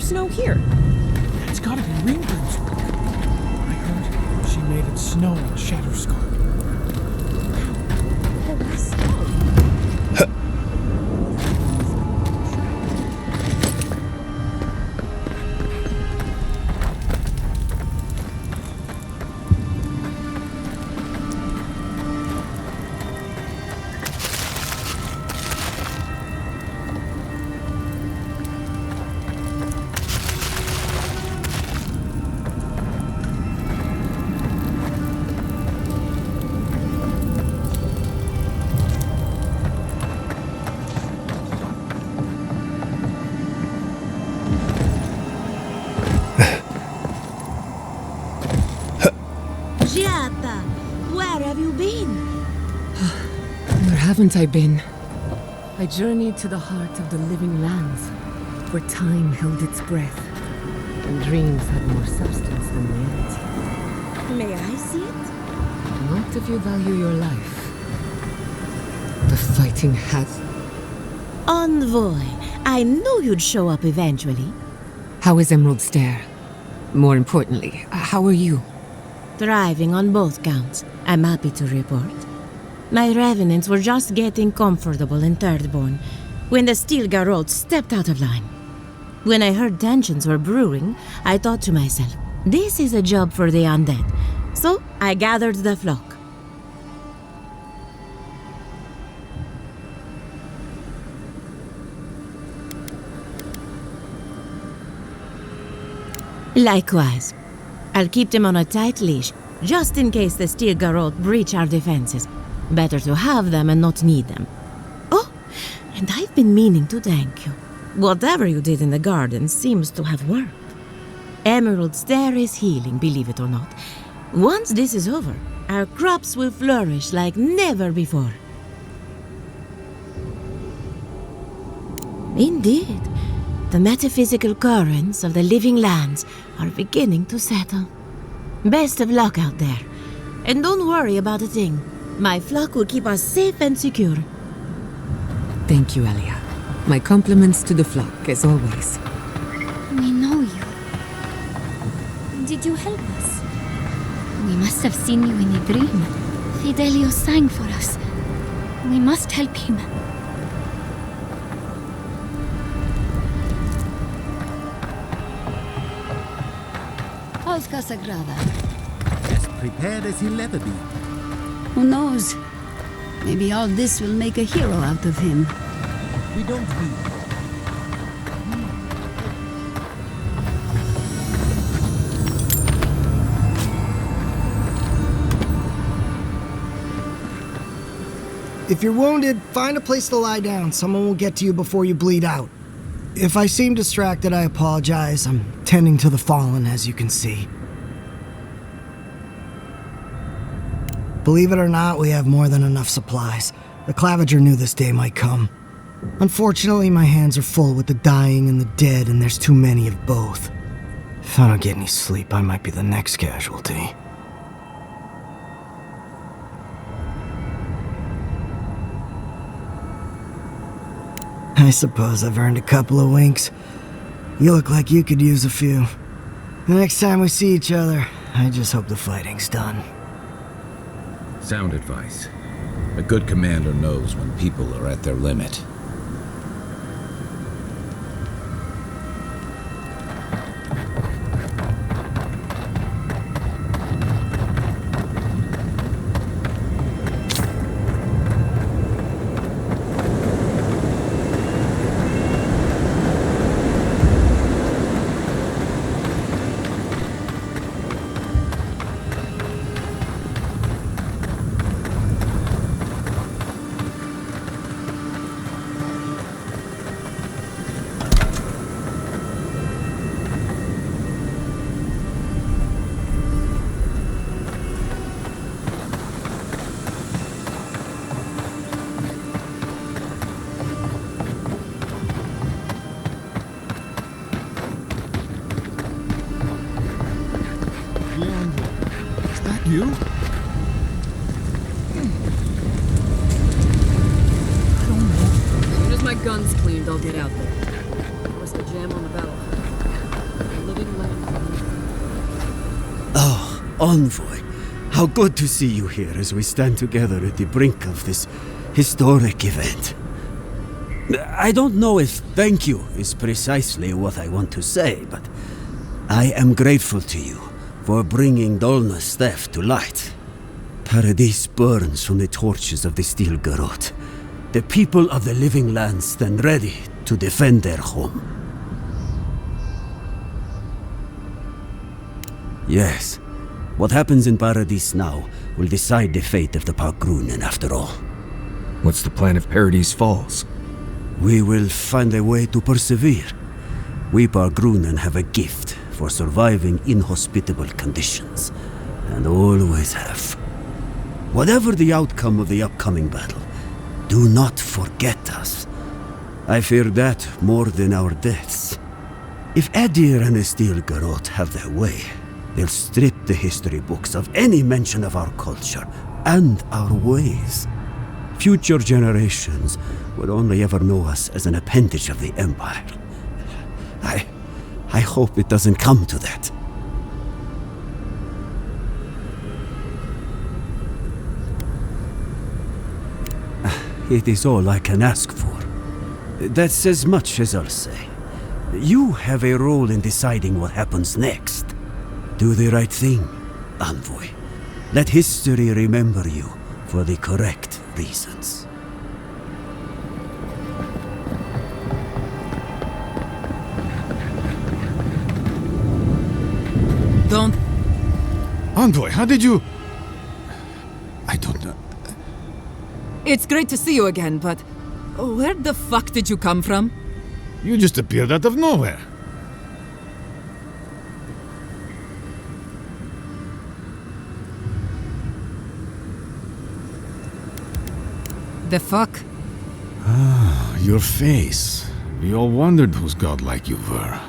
snow here? It's gotta be Ringgrim's work. I heard she made it snow in Shatterskull. Holy snow. Where have you been? Where haven't I been? I journeyed to the heart of the living lands, where time held its breath, and dreams had more substance than reality. May I see it? Not if you value your life. The fighting has... Envoy, I knew you'd show up eventually. How is Emerald Stair? More importantly, how are you? Thriving on both counts, I'm happy to report. My revenants were just getting comfortable in Thirdborn when the Steel Garrote stepped out of line. When I heard tensions were brewing, I thought to myself, this is a job for the undead. So I gathered the flock. Likewise. I'll keep them on a tight leash, just in case the Steel Garrote breach our defenses. Better to have them and not need them. Oh, and I've been meaning to thank you. Whatever you did in the garden seems to have worked. Emerald Stair is healing, believe it or not. Once this is over, our crops will flourish like never before. Indeed. The metaphysical currents of the living lands are beginning to settle. Best of luck out there. And don't worry about a thing. My flock will keep us safe and secure. Thank you, Alia. My compliments to the flock, as always. We know you. Did you help us? We must have seen you in a dream. Fidelio sang for us. We must help him. How's Casagrada? As prepared as he'll ever be. Who knows? Maybe all this will make a hero out of him. We don't need. If you're wounded, find a place to lie down. Someone will get to you before you bleed out. If I seem distracted, I apologize. I'm tending to the fallen, as you can see. Believe it or not, we have more than enough supplies. The Clavager knew this day might come. Unfortunately, my hands are full with the dying and the dead, and there's too many of both. If I don't get any sleep, I might be the next casualty. I suppose I've earned a couple of winks. You look like you could use a few. The next time we see each other, I just hope the fighting's done. Sound advice. A good commander knows when people are at their limit. You? I don't know. As soon as my gun's cleaned, I'll get out there. What's the jam on the battlefield? Envoy, how good to see you here as we stand together at the brink of this historic event. I don't know if thank you is precisely what I want to say, but I am grateful to you for bringing Dolna's theft to light. Paradise burns from the torches of the Steel Garrote. The people of the Living Lands stand ready to defend their home. Yes, what happens in Paradise now will decide the fate of the Parkrunen after all. What's the plan if Paradise falls? We will find a way to persevere. We Parkrunen have a gift for surviving inhospitable conditions, and always have. Whatever the outcome of the upcoming battle, do not forget us. I fear that more than our deaths. If Adir and the Steel Garrote have their way, they'll strip the history books of any mention of our culture and our ways. Future generations will only ever know us as an appendage of the Empire. I hope it doesn't come to that. It is all I can ask for. That's as much as I'll say. You have a role in deciding what happens next. Do the right thing, Envoy. Let history remember you for the correct reasons. Don't... Envoy, how did you... I don't know. It's great to see you again, but where the fuck did you come from? You just appeared out of nowhere. The fuck? Ah, your face. We all wondered whose godlike you were.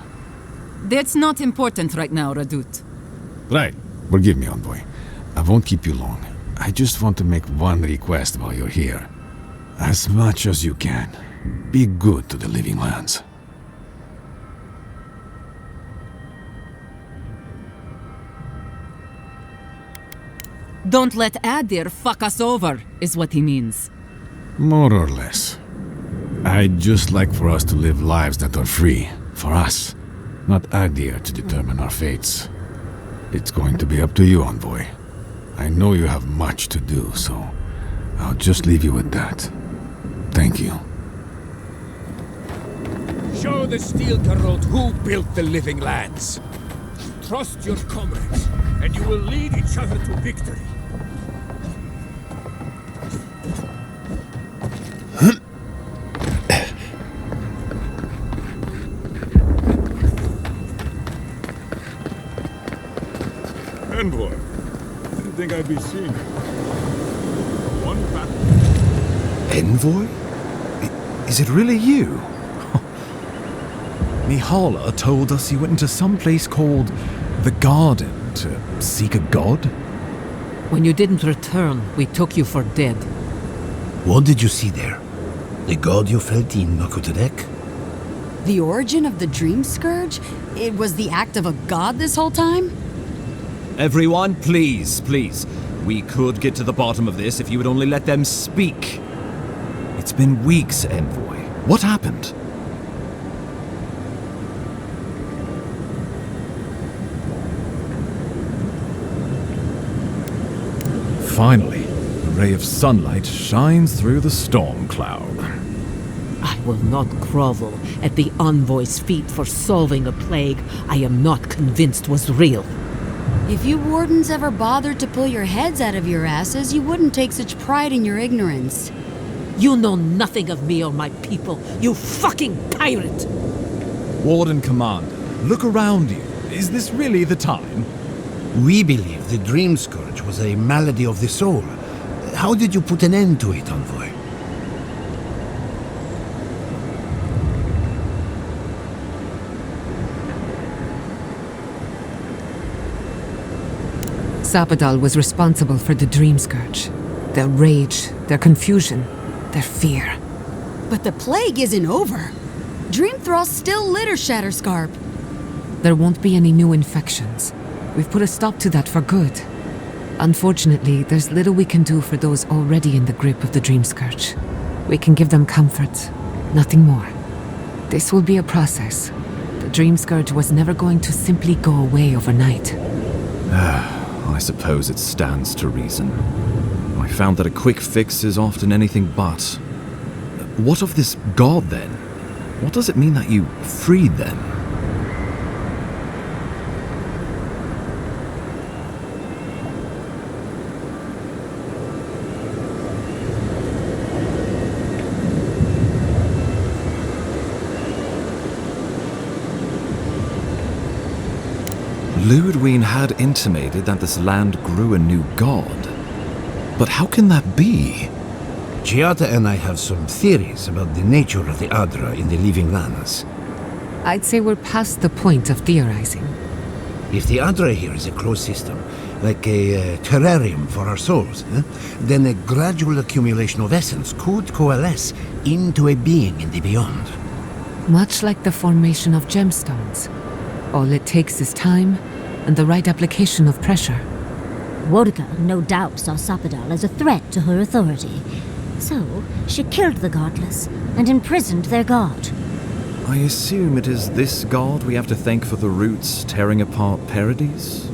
That's not important right now, Radut. Right. Forgive me, Envoy. I won't keep you long. I just want to make one request while you're here. As much as you can, be good to the Living Lands. Don't let Adir fuck us over, is what he means. More or less. I'd just like for us to live lives that are free, for us, not Adir to determine our fates. It's going to be up to you, Envoy. I know you have much to do, so I'll just leave you with that. Thank you. Show the Steel Garrote who built the Living Lands. Trust your comrades, and you will lead each other to victory. Envoy, didn't think I'd be seeing you. One battle. Envoy? Is it really you? Mihala told us you went into some place called the Garden to seek a god? When you didn't return, we took you for dead. What did you see there? The god you felt in Makutadek? The origin of the Dream Scourge? It was the act of a god this whole time? Everyone, please, please. We could get to the bottom of this if you would only let them speak. It's been weeks, Envoy. What happened? Finally, a ray of sunlight shines through the storm cloud. I will not grovel at the envoy's feet for solving a plague I am not convinced was real. If you wardens ever bothered to pull your heads out of your asses, you wouldn't take such pride in your ignorance. You know nothing of me or my people, you fucking pirate! Warden Commander, look around you. Is this really the time? We believe the Dream Scourge was a malady of the soul. How did you put an end to it, Envoy? Zapadal was responsible for the Dream Scourge. Their rage, their confusion, their fear. But the plague isn't over. Dream Thralls still litter Shatterscarp. There won't be any new infections. We've put a stop to that for good. Unfortunately, there's little we can do for those already in the grip of the Dream Scourge. We can give them comfort, nothing more. This will be a process. The Dream Scourge was never going to simply go away overnight. I suppose it stands to reason. I found that a quick fix is often anything but. What of this god, then? What does it mean that you freed them? Ludwig had intimated that this land grew a new god. But how can that be? Giada and I have some theories about the nature of the Adra in the living lands. I'd say we're past the point of theorizing. If the Adra here is a closed system, like a terrarium for our souls, then a gradual accumulation of essence could coalesce into a being in the beyond. Much like the formation of gemstones. All it takes is time and the right application of pressure. Wodka no doubt saw Sapadal as a threat to her authority. So, she killed the godless and imprisoned their god. I assume it is this god we have to thank for the roots tearing apart Paradis?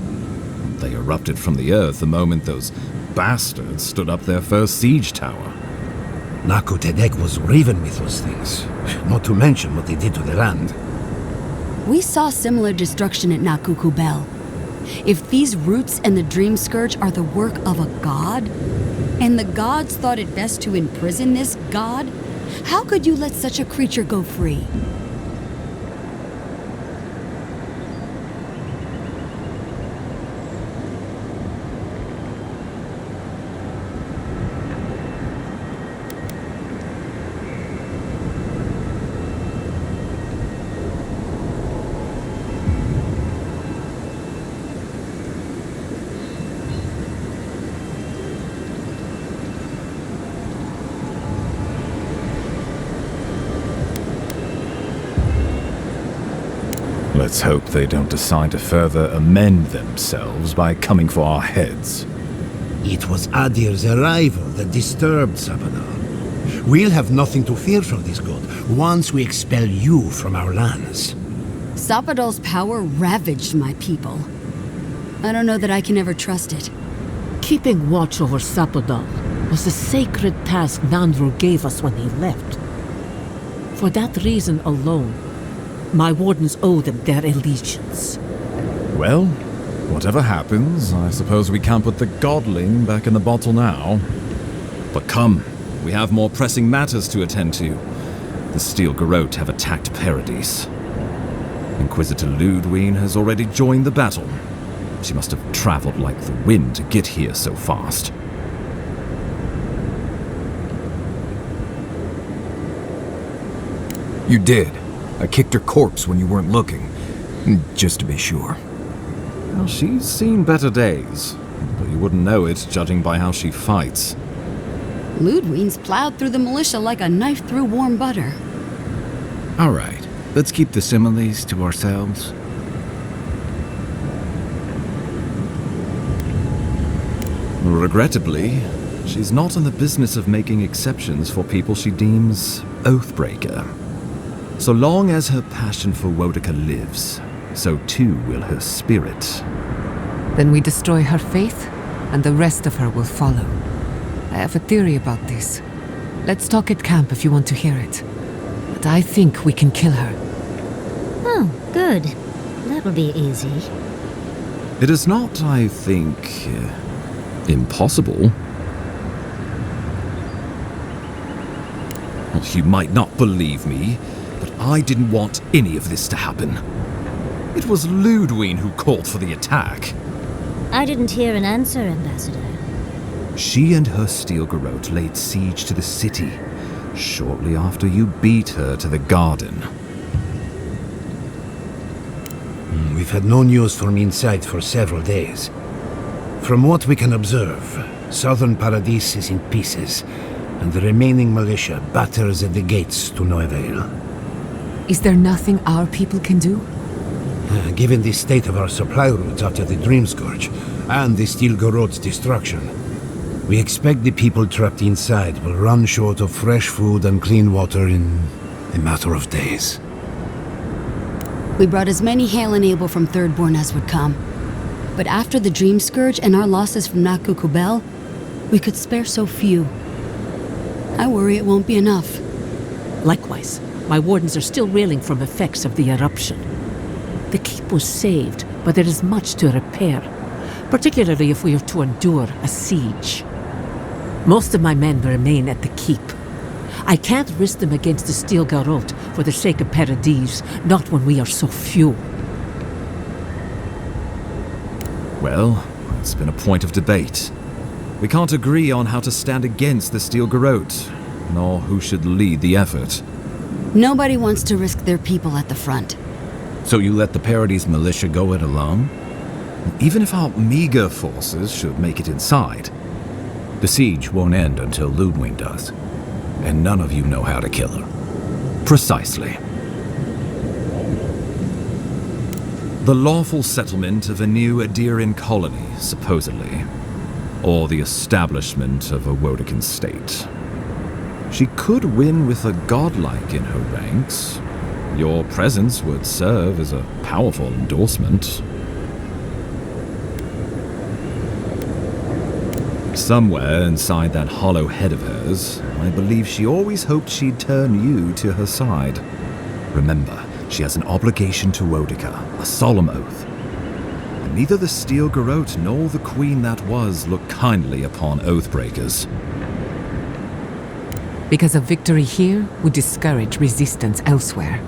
They erupted from the earth the moment those bastards stood up their first siege tower. Naku Tedek was riven with those things, not to mention what they did to the land. We saw similar destruction at Nakukubel. If these roots and the Dream Scourge are the work of a god, and the gods thought it best to imprison this god, how could you let such a creature go free? Let's hope they don't decide to further amend themselves by coming for our heads. It was Adir's arrival that disturbed Sapadal. We'll have nothing to fear from this god once we expel you from our lands. Sapadal's power ravaged my people. I don't know that I can ever trust it. Keeping watch over Sapadal was a sacred task Nandru gave us when he left. For that reason alone, my wardens owe them their allegiance. Well, whatever happens, I suppose we can't put the godling back in the bottle now. But come, we have more pressing matters to attend to. The Steel Garrote have attacked Paradis. Inquisitor Ludwig has already joined the battle. She must have traveled like the wind to get here so fast. You did. I kicked her corpse when you weren't looking, just to be sure. Well, she's seen better days, but you wouldn't know it judging by how she fights. Ludwig's plowed through the militia like a knife through warm butter. All right, let's keep the similes to ourselves. Regrettably, she's not in the business of making exceptions for people she deems oathbreaker. So long as her passion for Wodka lives, so too will her spirit. Then we destroy her faith, and the rest of her will follow. I have a theory about this. Let's talk at camp if you want to hear it. But I think we can kill her. Oh, good. That'll be easy. It is not, I think, impossible. Well, you might not believe me, but I didn't want any of this to happen. It was Ludwig who called for the attack. I didn't hear an answer, Ambassador. She and her Steel Garrote laid siege to the city shortly after you beat her to the garden. We've had no news from inside for several days. From what we can observe, southern Paradis is in pieces, and the remaining militia batters at the gates to no avail. Is there nothing our people can do? Given the state of our supply routes after the Dream Scourge, and the Steel Garot's destruction, we expect the people trapped inside will run short of fresh food and clean water in a matter of days. We brought as many Hale and Abel from Thirdborn as would come. But after the Dream Scourge and our losses from Nakukubel, we could spare so few. I worry it won't be enough. Likewise, my wardens are still reeling from effects of the eruption. The keep was saved, but there is much to repair, particularly if we are to endure a siege. Most of my men remain at the keep. I can't risk them against the Steel Garot for the sake of Paradis, not when we are so few. Well, it's been a point of debate. We can't agree on how to stand against the Steel Garot, nor who should lead the effort. Nobody wants to risk their people at the front. So you let the Paradis militia go it alone? Even if our meager forces should make it inside, the siege won't end until Ludwig does. And none of you know how to kill her. Precisely. The lawful settlement of a new Adirian colony, supposedly. Or the establishment of a Wodican state. She could win with a godlike in her ranks. Your presence would serve as a powerful endorsement. Somewhere inside that hollow head of hers, I believe she always hoped she'd turn you to her side. Remember, she has an obligation to Wodica, a solemn oath. And neither the Steel Garot nor the queen that was look kindly upon oathbreakers. Because a victory here would discourage resistance elsewhere.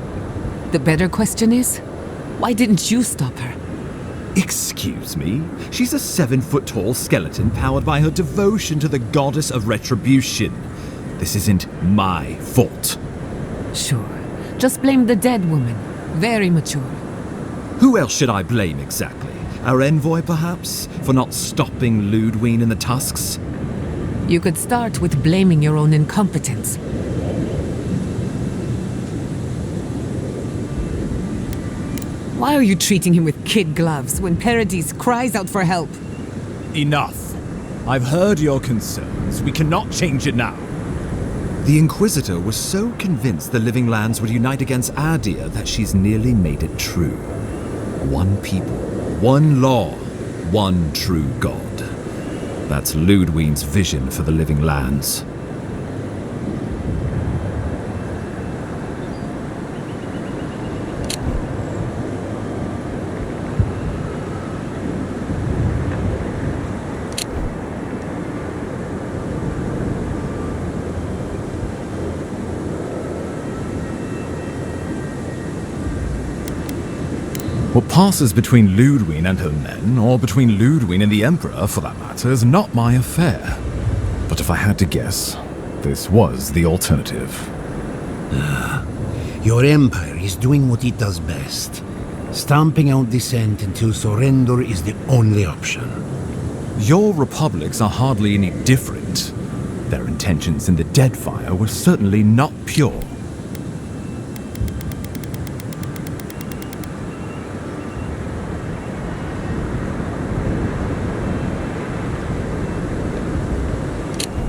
The better question is, why didn't you stop her? Excuse me? She's a 7-foot-tall skeleton powered by her devotion to the goddess of retribution. This isn't my fault. Sure. Just blame the dead woman. Very mature. Who else should I blame exactly? Our envoy, perhaps? For not stopping Ludwig in the tusks? You could start with blaming your own incompetence. Why are you treating him with kid gloves when Paradis cries out for help? Enough. I've heard your concerns. We cannot change it now. The Inquisitor was so convinced the Living Lands would unite against Adir that she's nearly made it true. One people, one law, one true God. That's Ludwig's vision for the Living Lands. What passes between Ludwig and her men, or between Ludwig and the Emperor, for that matter, is not my affair. But if I had to guess, this was the alternative. Your empire is doing what it does best. Stamping out dissent until surrender is the only option. Your republics are hardly any different. Their intentions in the Deadfire were certainly not pure.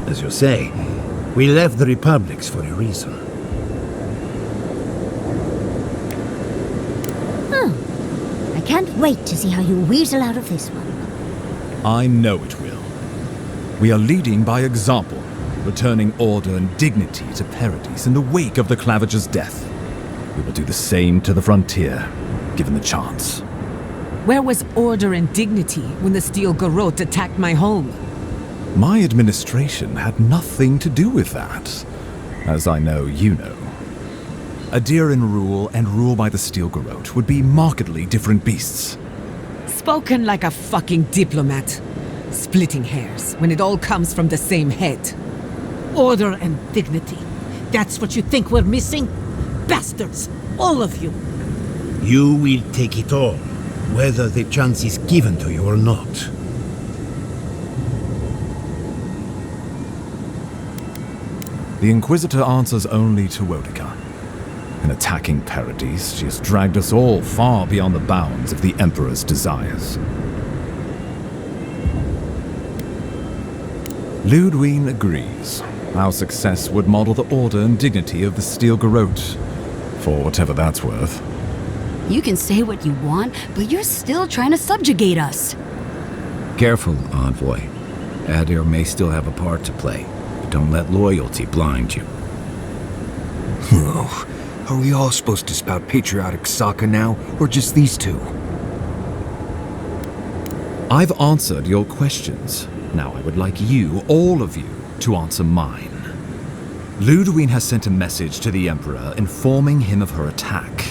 As you say, we left the republics for a reason. I can't wait to see how you weasel out of this one. I know it will. We are leading by example, returning order and dignity to Paradis in the wake of the Clavager's death. We will do the same to the frontier, given the chance. Where was order and dignity when the Steel Garot attacked my home? My administration had nothing to do with that, as I know you know. Adirian rule and rule by the Steel Garot would be markedly different beasts. Spoken like a fucking diplomat. Splitting hairs when it all comes from the same head. Order and dignity. That's what you think we're missing? Bastards! All of you! You will take it all, whether the chance is given to you or not. The Inquisitor answers only to Wodica. In attacking Paradise, she has dragged us all far beyond the bounds of the Emperor's desires. Ludwig agrees. Our success would model the order and dignity of the Steel Garrote, for whatever that's worth. You can say what you want, but you're still trying to subjugate us. Careful, Envoy. Adir may still have a part to play, but don't let loyalty blind you. Oh, are we all supposed to spout patriotic Sokka now, or just these two? I've answered your questions. Now I would like you, all of you, to answer mine. Ludwig has sent a message to the Emperor informing him of her attack.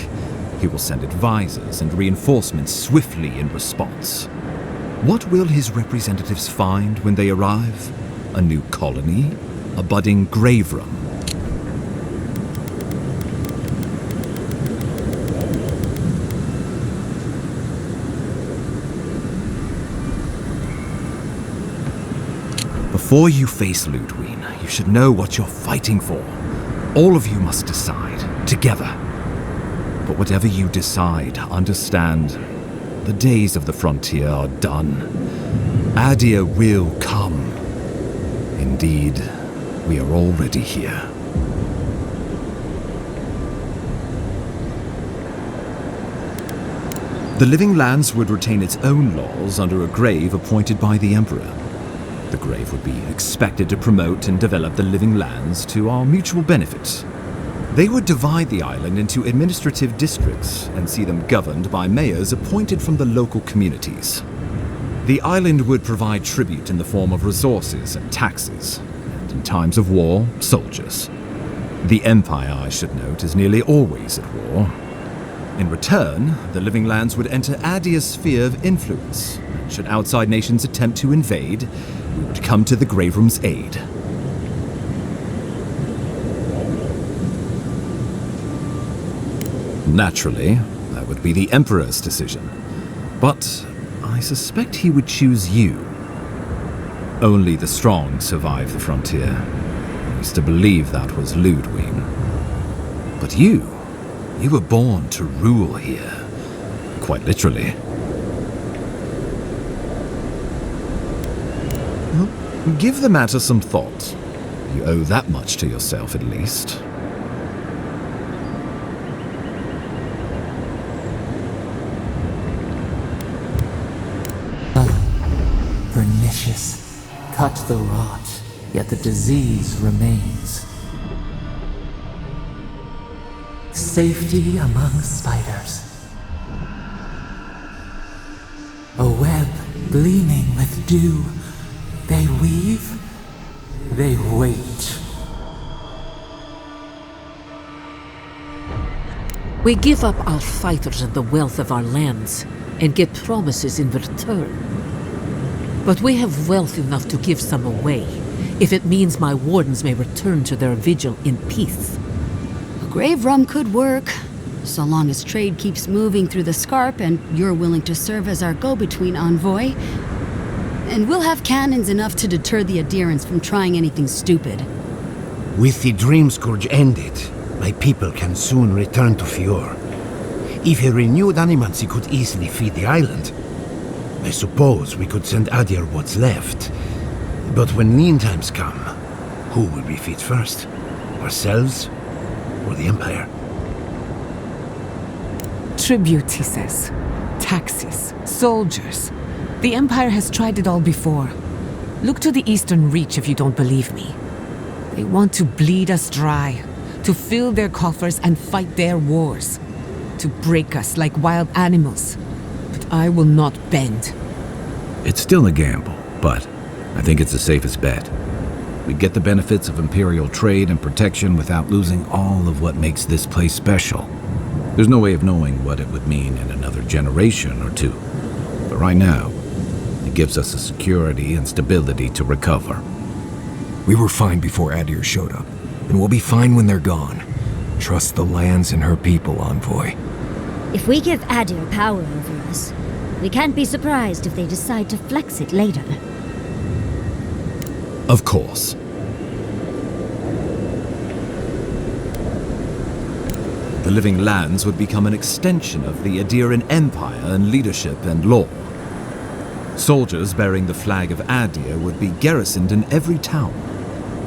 He will send advisors and reinforcements swiftly in response. What will his representatives find when they arrive? A new colony? A budding grave room? Before you face Ludwig, you should know what you're fighting for. All of you must decide, together. But whatever you decide, understand, the days of the frontier are done. Adir will come. Indeed, we are already here. The Living Lands would retain its own laws under a grave appointed by the Emperor. The grave would be expected to promote and develop the Living Lands to our mutual benefit. They would divide the island into administrative districts and see them governed by mayors appointed from the local communities. The island would provide tribute in the form of resources and taxes, and in times of war, soldiers. The Empire, I should note, is nearly always at war. In return, the Living Lands would enter Adir's sphere of influence. Should outside nations attempt to invade, we would come to the Grave Room's aid. Naturally, that would be the Emperor's decision. But I suspect he would choose you. Only the strong survive the frontier. I used to believe that was Ludwig. But you were born to rule here. Quite literally. Give the matter some thought. You owe that much to yourself, at least. Pernicious. Cut the rot, yet the disease remains. Safety among spiders. A web gleaming with dew. They weave, they wait. We give up our fighters and the wealth of our lands, and get promises in return. But we have wealth enough to give some away, if it means my wardens may return to their vigil in peace. A grave room could work, so long as trade keeps moving through the Scarp and you're willing to serve as our go-between envoy. And we'll have cannons enough to deter the adherents from trying anything stupid. With the Dream Scourge ended, my people can soon return to Fior. If a renewed animancy could easily feed the island, I suppose we could send Adir what's left. But when lean times come, who will we feed first? Ourselves or the Empire? Tribute, he says. Taxes. Soldiers. The Empire has tried it all before. Look to the Eastern Reach if you don't believe me. They want to bleed us dry, to fill their coffers and fight their wars, to break us like wild animals. But I will not bend. It's still a gamble, but I think it's the safest bet. We get the benefits of Imperial trade and protection without losing all of what makes this place special. There's no way of knowing what it would mean in another generation or two. But right now, it gives us the security and stability to recover. We were fine before Adir showed up, and we'll be fine when they're gone. Trust the lands and her people, Envoy. If we give Adir power over us, we can't be surprised if they decide to flex it later. Of course. The Living Lands would become an extension of the Adiran Empire in leadership and law. Soldiers bearing the flag of Adir would be garrisoned in every town.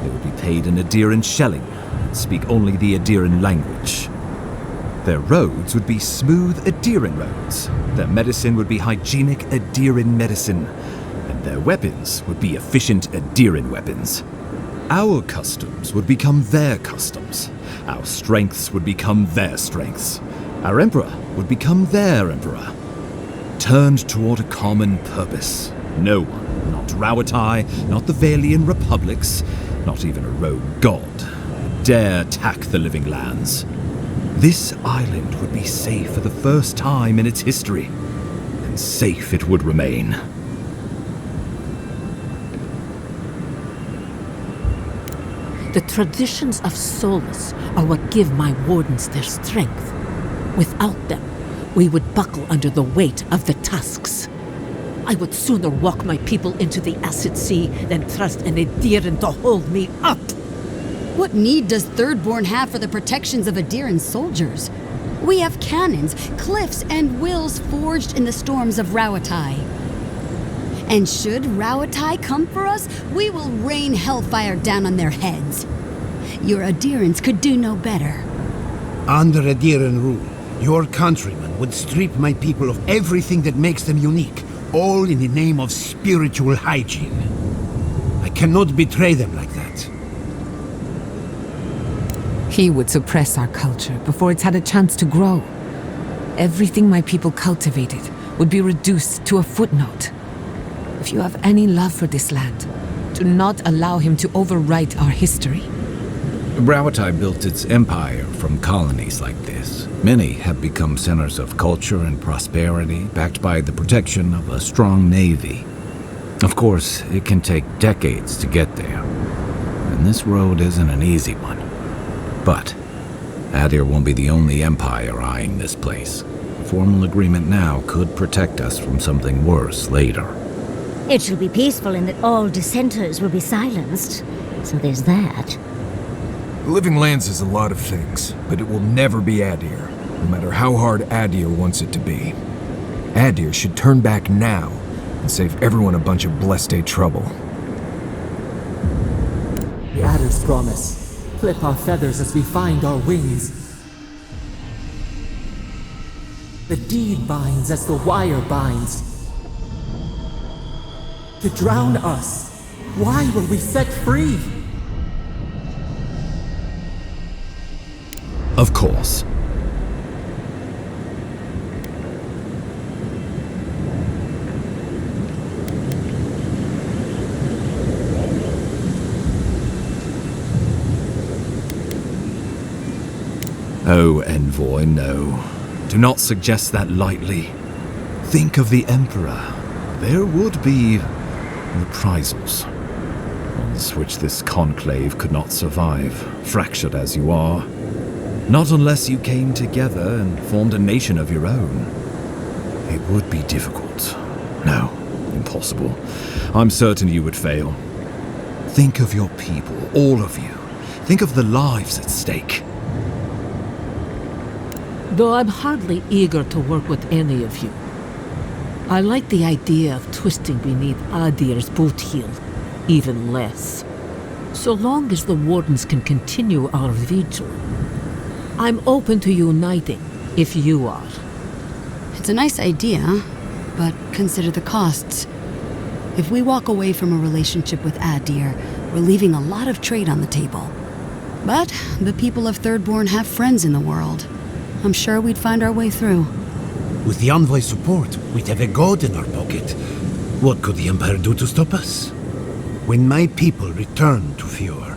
They would be paid in Adiran shelling and speak only the Adiran language. Their roads would be smooth Adiran roads. Their medicine would be hygienic Adiran medicine. And their weapons would be efficient Adiran weapons. Our customs would become their customs. Our strengths would become their strengths. Our emperor would become their emperor. Turned toward a common purpose. No one, not Rauatai, not the Valian republics, not even a rogue god, would dare attack the Living Lands. This island would be safe for the first time in its history, and safe it would remain. The traditions of Solus are what give my wardens their strength. Without them, we would buckle under the weight of the tusks. I would sooner walk my people into the acid sea than trust an Adiran to hold me up. What need does Thirdborn have for the protections of Adiran soldiers? We have cannons, cliffs, and wills forged in the storms of Rauatai. And should Rauatai come for us, we will rain hellfire down on their heads. Your Adirans could do no better. Under Adiran rule, your countrymen would strip my people of everything that makes them unique, all in the name of spiritual hygiene. I cannot betray them like that. He would suppress our culture before it's had a chance to grow. Everything my people cultivated would be reduced to a footnote. If you have any love for this land, do not allow him to overwrite our history. Rauatai built its empire from colonies like this. Many have become centers of culture and prosperity, backed by the protection of a strong navy. Of course, it can take decades to get there, and this road isn't an easy one. But Adir won't be the only empire eyeing this place. A formal agreement now could protect us from something worse later. It shall be peaceful in that all dissenters will be silenced, so there's that. The Living Lands is a lot of things, but it will never be Adir, no matter how hard Adir wants it to be. Adir should turn back now and save everyone a bunch of blessed day trouble. The Adder's promise. Flip our feathers as we find our wings. The deed binds as the wire binds. To drown us, why were we set free? Of course. Oh, Envoy, no. Do not suggest that lightly. Think of the Emperor. There would be reprisals. Ones which this conclave could not survive, fractured as you are. Not unless you came together and formed a nation of your own. It would be difficult. No, impossible. I'm certain you would fail. Think of your people, all of you. Think of the lives at stake. Though I'm hardly eager to work with any of you, I like the idea of twisting beneath Adir's boot heel even less. So long as the Wardens can continue our vigil, I'm open to uniting if you are. It's a nice idea, but consider the costs. If we walk away from a relationship with Adir, we're leaving a lot of trade on the table. But the people of Thirdborn have friends in the world. I'm sure we'd find our way through. With the Envoy's support, we'd have a god in our pocket. What could the Empire do to stop us? When my people return to Fjord,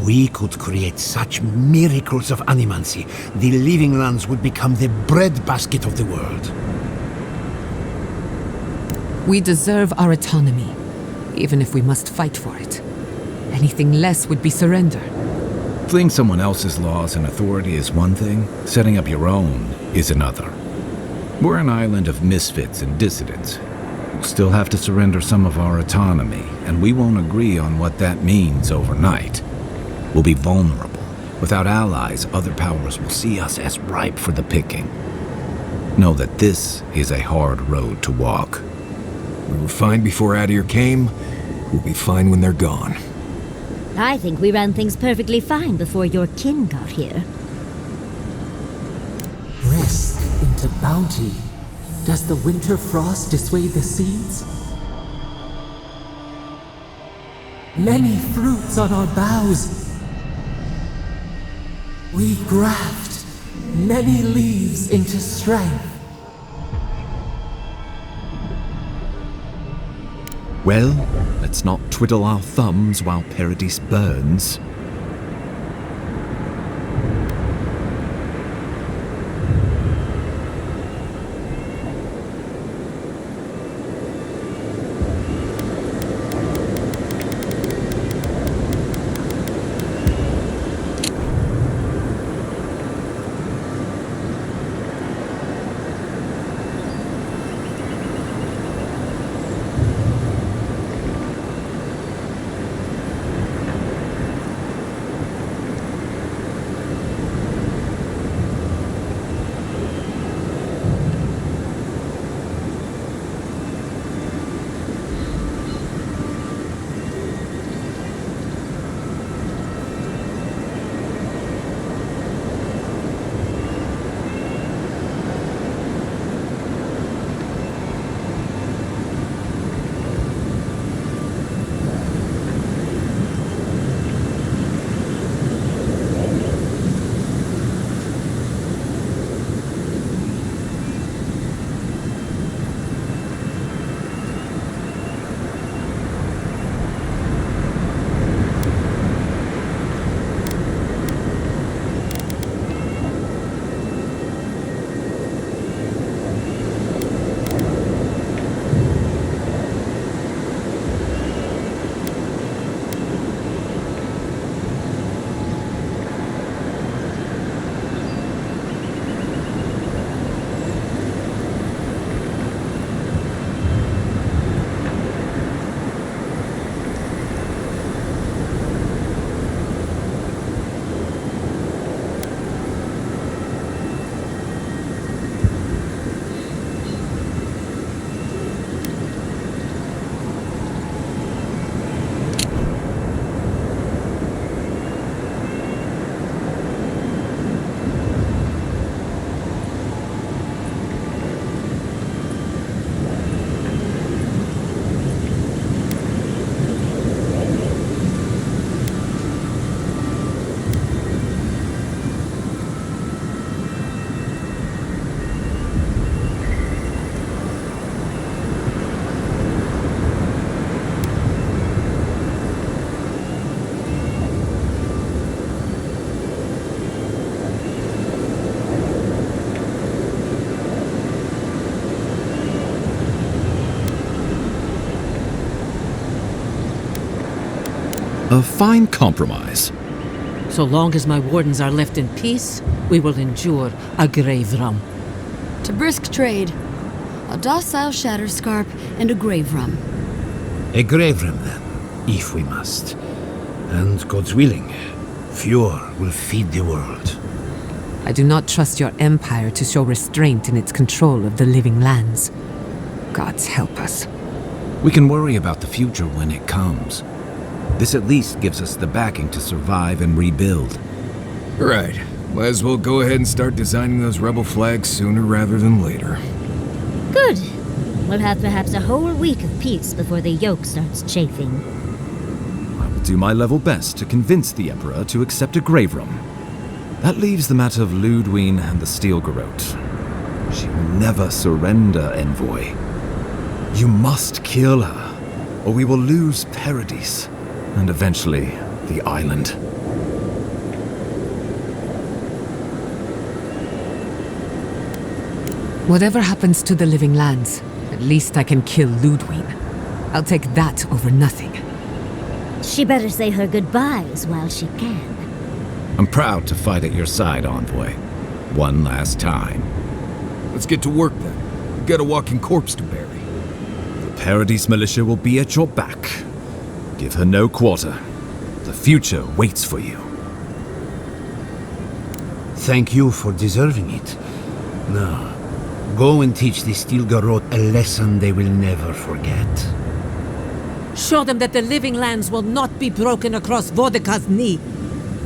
we could create such miracles of animancy, the Living Lands would become the breadbasket of the world. We deserve our autonomy, even if we must fight for it. Anything less would be surrender. Fleeing someone else's laws and authority is one thing, setting up your own is another. We're an island of misfits and dissidents. We'll still have to surrender some of our autonomy, and we won't agree on what that means overnight. We'll be vulnerable, Without allies, other powers will see us as ripe for the picking. Know that this is a hard road to walk. We were fine before Adir came. We'll be fine when they're gone. I think we ran things perfectly fine before your kin got here. Rest into bounty. Does the winter frost dissuade the seeds? Many fruits on our boughs. We graft many leaves into strength. Well, let's not twiddle our thumbs while Paradis burns. A fine compromise. So long as my wardens are left in peace, we will endure a grave rum. To brisk trade. A docile Shatterscarp and a grave rum. A grave rum, then, if we must. And God's willing, Fjord will feed the world. I do not trust your empire to show restraint in its control of the living lands. Gods help us. We can worry about the future when it comes. This at least gives us the backing to survive and rebuild. Right. Might as well go ahead and start designing those rebel flags sooner rather than later. Good. We'll have perhaps a whole week of peace before the yoke starts chafing. I will do my level best to convince the Emperor to accept a grave room. That leaves the matter of Ludwine and the Steel Garrote. She will never surrender, Envoy. You must kill her, or we will lose Paradis, and eventually the island. Whatever happens to the living lands, at least I can kill Ludwine. I'll take that over nothing. She better say her goodbyes while she can. I'm proud to fight at your side, Envoy. One last time. Let's get to work then. We've got a walking corpse to bury. The Paradis militia will be at your back. Give her no quarter. The future waits for you. Thank you for deserving it. Now, go and teach the Stilgarot a lesson they will never forget. Show them that the living lands will not be broken across Vodka's knee.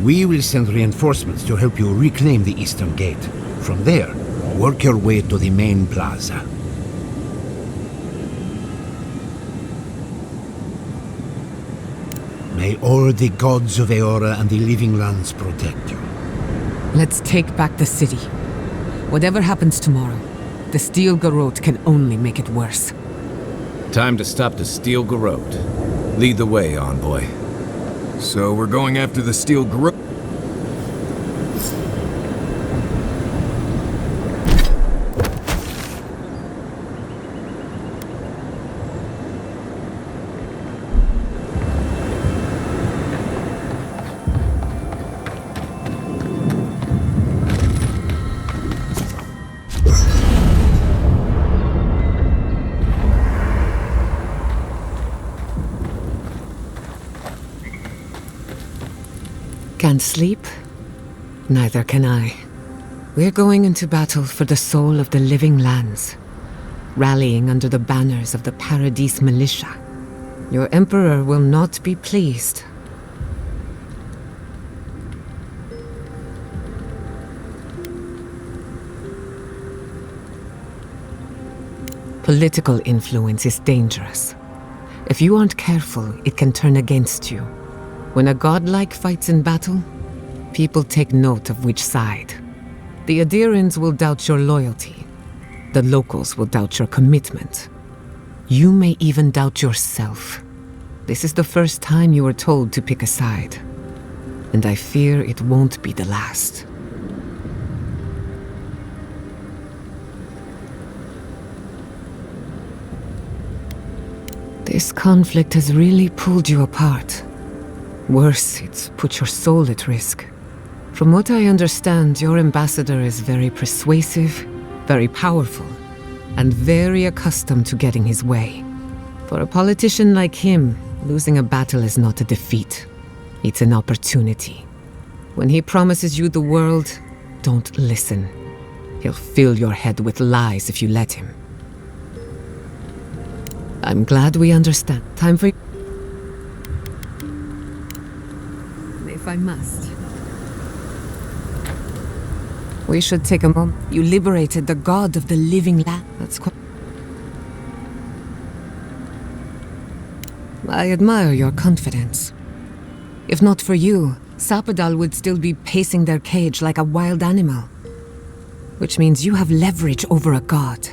We will send reinforcements to help you reclaim the Eastern Gate. From there, work your way to the main plaza. May all the gods of Eora and the living lands protect you. Let's take back the city. Whatever happens tomorrow, the Steel Garrote can only make it worse. Time to stop the Steel Garrote. Lead the way, envoy. So we're going after the Steel Garrote? Can't sleep? Neither can I. We're going into battle for the soul of the living lands, rallying under the banners of the Paradise Militia. Your Emperor will not be pleased. Political influence is dangerous. If you aren't careful, it can turn against you. When a godlike fights in battle, people take note of which side. The Adirans will doubt your loyalty. The locals will doubt your commitment. You may even doubt yourself. This is the first time you were told to pick a side. And I fear it won't be the last. This conflict has really pulled you apart. Worse, it's put your soul at risk. From what I understand, your ambassador is very persuasive, very powerful, and very accustomed to getting his way. For a politician like him, losing a battle is not a defeat. It's an opportunity. When he promises you the world, don't listen. He'll fill your head with lies if you let him. I'm glad we understand. Time for... If I must. We should take a moment. You liberated the god of the living land. That's quite... I admire your confidence. If not for you, Sapadal would still be pacing their cage like a wild animal. Which means you have leverage over a god.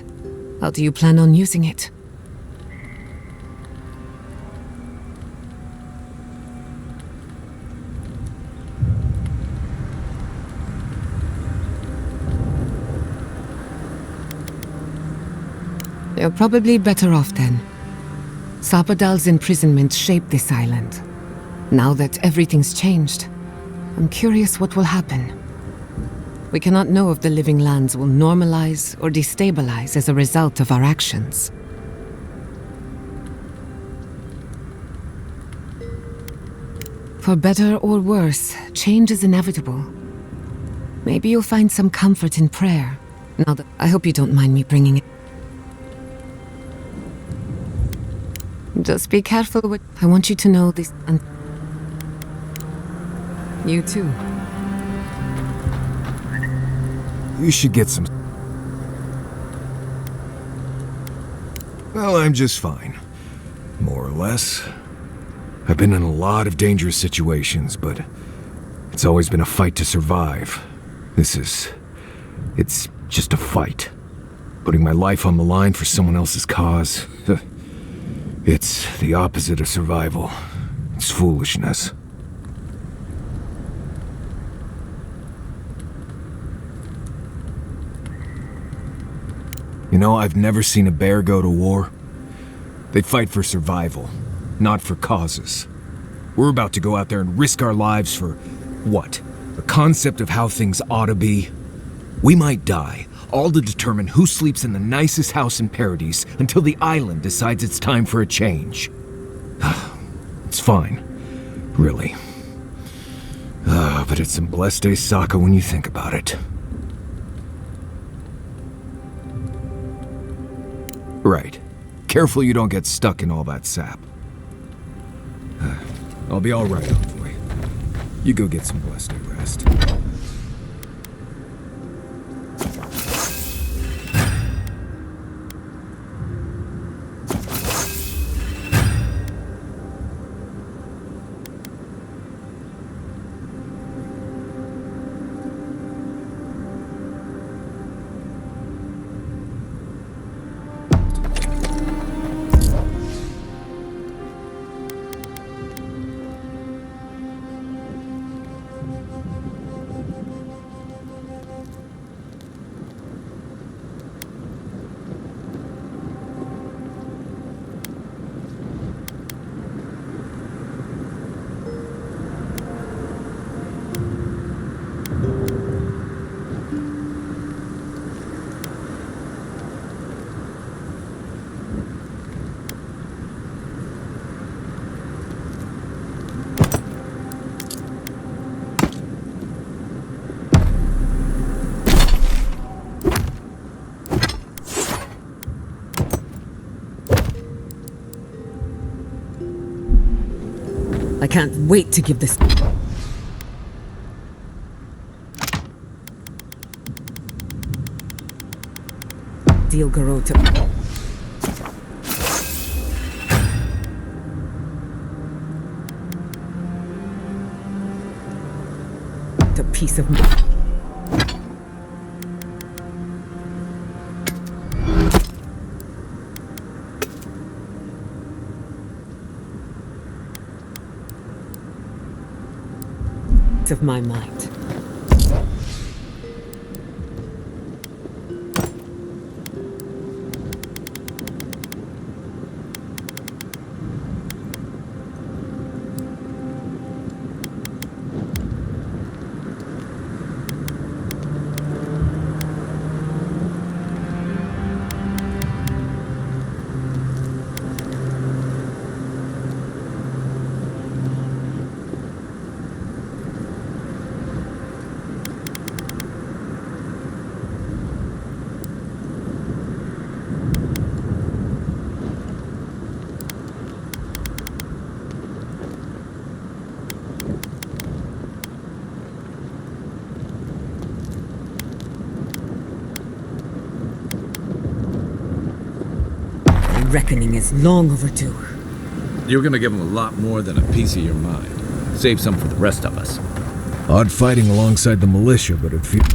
How do you plan on using it? You're probably better off then. Sapadal's imprisonment shaped this island. Now that everything's changed, I'm curious what will happen. We cannot know if the living lands will normalize or destabilize as a result of our actions. For better or worse, change is inevitable. Maybe you'll find some comfort in prayer. Now that I hope you don't mind me bringing it. Just be careful with... I want you to know this... And you too. You should get some... Well, I'm just fine. More or less. I've been in a lot of dangerous situations, but it's always been a fight to survive. It's just a fight. Putting my life on the line for someone else's cause. It's the opposite of survival. It's foolishness. You know, I've never seen a bear go to war. They fight for survival, not for causes. We're about to go out there and risk our lives for what? A concept of how things ought to be? We might die, all to determine who sleeps in the nicest house in Paradise until the island decides it's time for a change. It's fine. Really. but it's some blessed day Sokka when you think about it. Right. Careful you don't get stuck in all that sap. I'll be alright, Envoy. You go get some blessed day rest. I can't wait to give this... Steel Garrote. A piece of... of my mind. Reckoning is long overdue. You're gonna give him a lot more than a piece of your mind. Save some for the rest of us. Odd fighting alongside the militia, but it feels...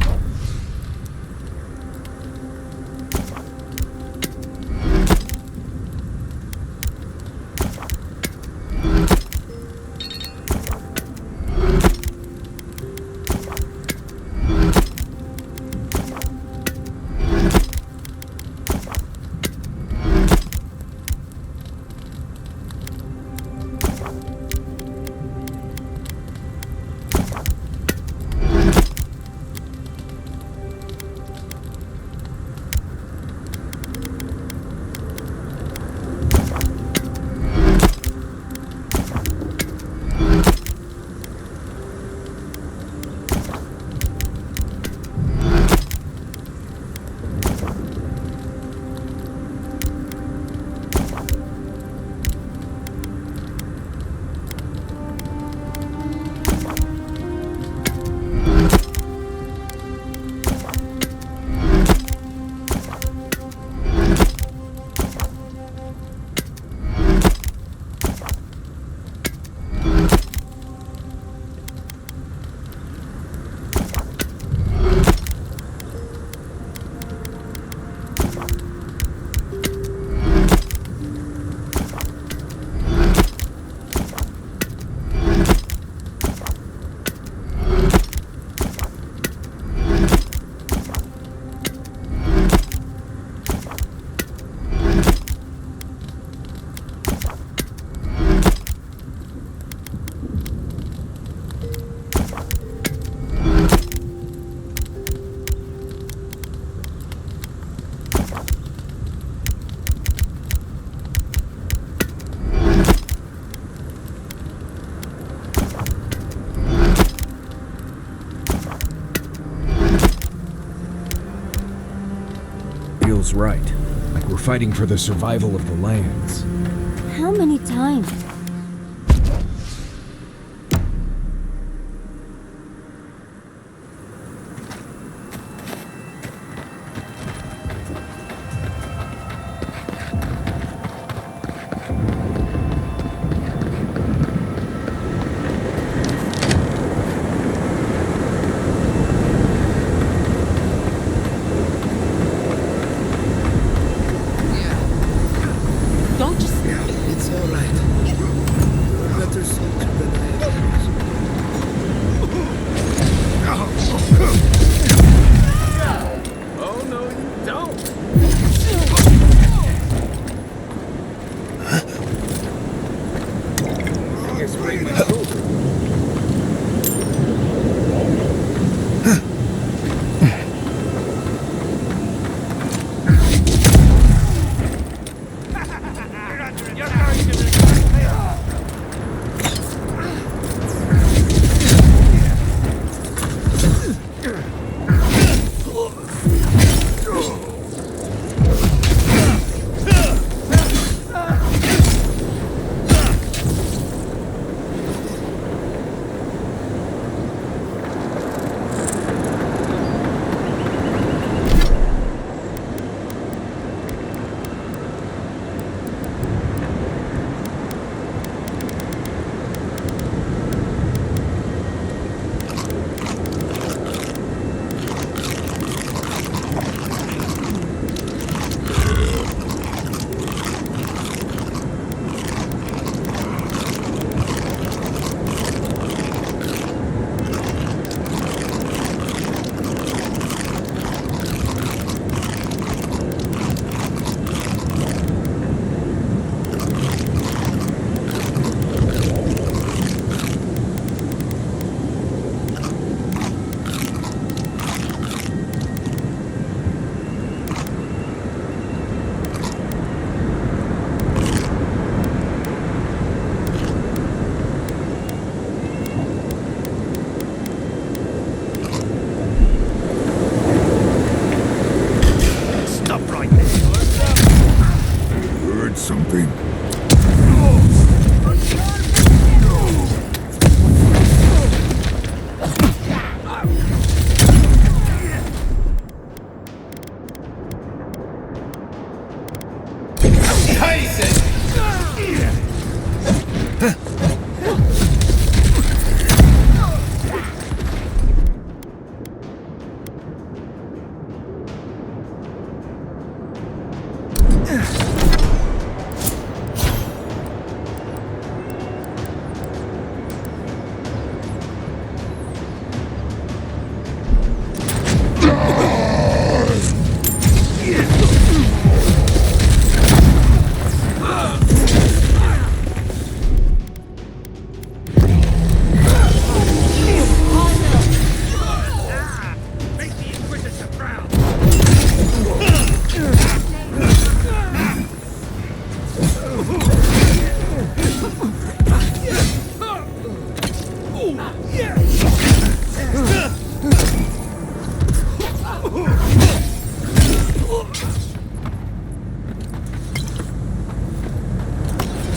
feels right. Like we're fighting for the survival of the lands. How many times? It's all right. Better soldier than I Oh, no, you don't! I think I sprained my shoulder. Something.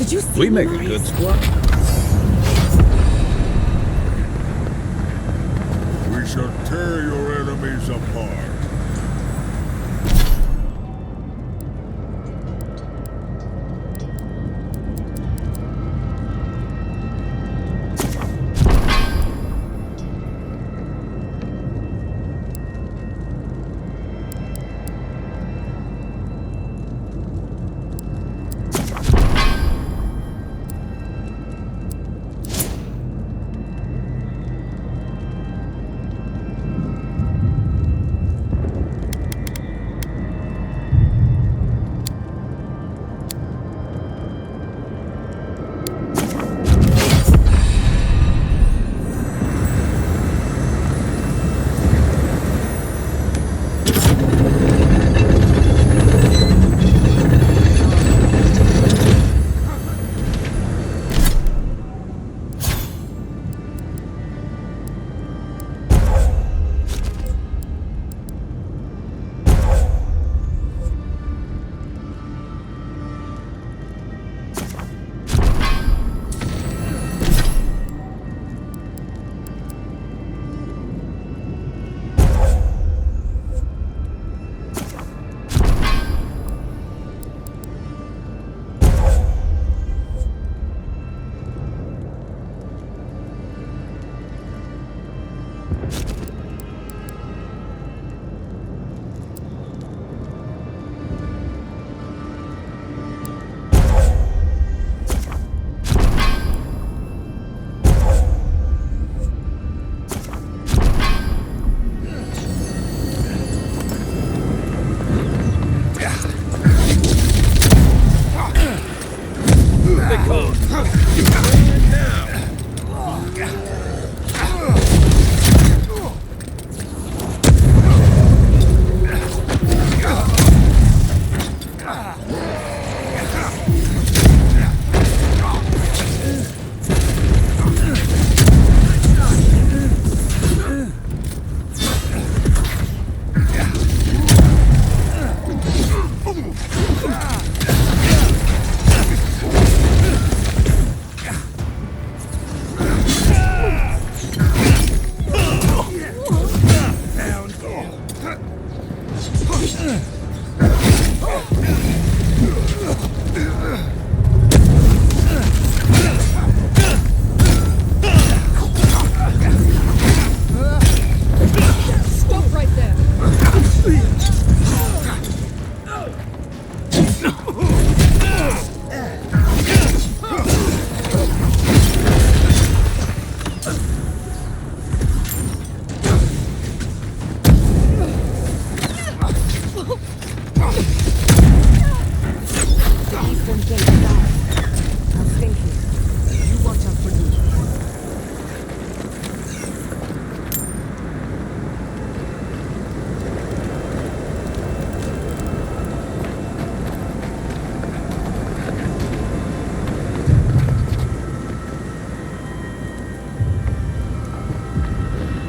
Did you see We make a good squad. We shall tear your enemies apart.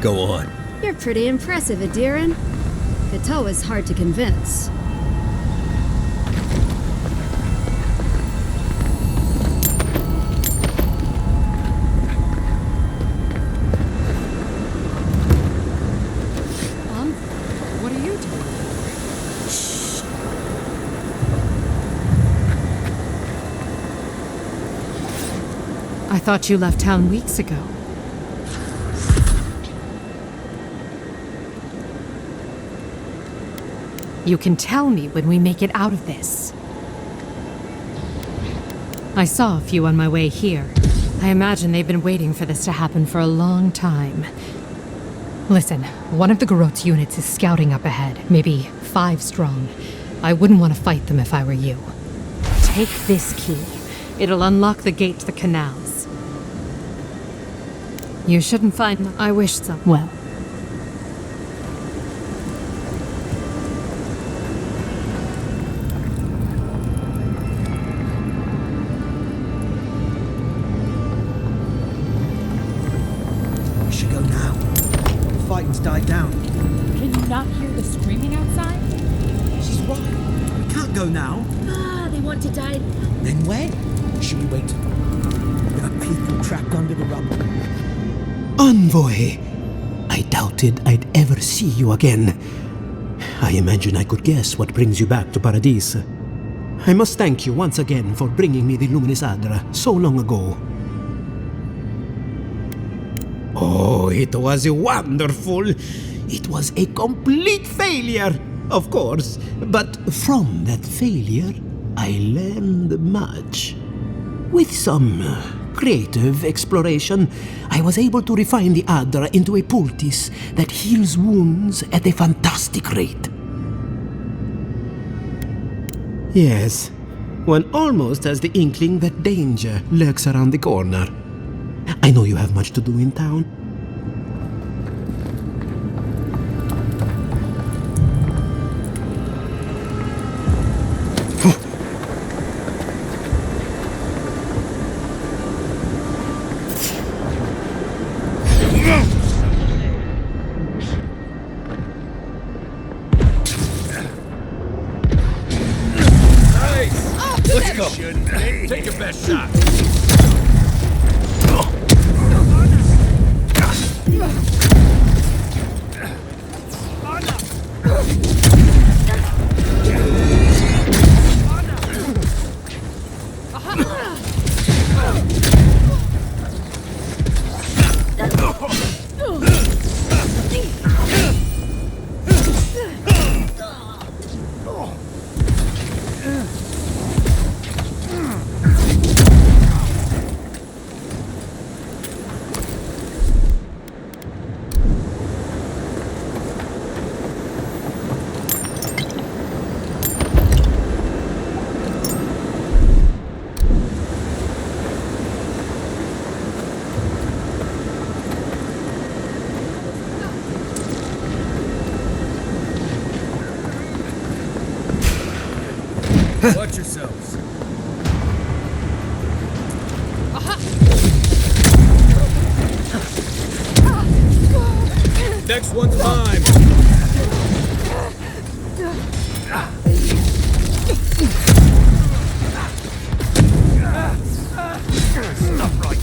Go on. You're pretty impressive, Adiran. Kato is hard to convince. What are you doing? Shh. I thought you left town weeks ago. You can tell me when we make it out of this. I saw a few on my way here. I imagine they've been waiting for this to happen for a long time. Listen, one of the Garot's units is scouting up ahead, maybe 5 strong. I wouldn't want to fight them if I were you. Take this key. It'll unlock the gate to the canals. You shouldn't find... I wish so. Well. Died down. Can you not hear the screaming outside? She's right. We can't go now. Ah, they want to die. Then when? Should we wait? There are people trapped under the rubble. Envoy! I doubted I'd ever see you again. I imagine I could guess what brings you back to Paradise. I must thank you once again for bringing me the Luminous Adra so long ago. Oh, it was wonderful. It was a complete failure, of course. But from that failure, I learned much. With some creative exploration, I was able to refine the Adra into a poultice that heals wounds at a fantastic rate. Yes, one almost has the inkling that danger lurks around the corner. I know you have much to do in town. Let's go. Take your best shot. Watch yourselves. Next one's mine. Stop right.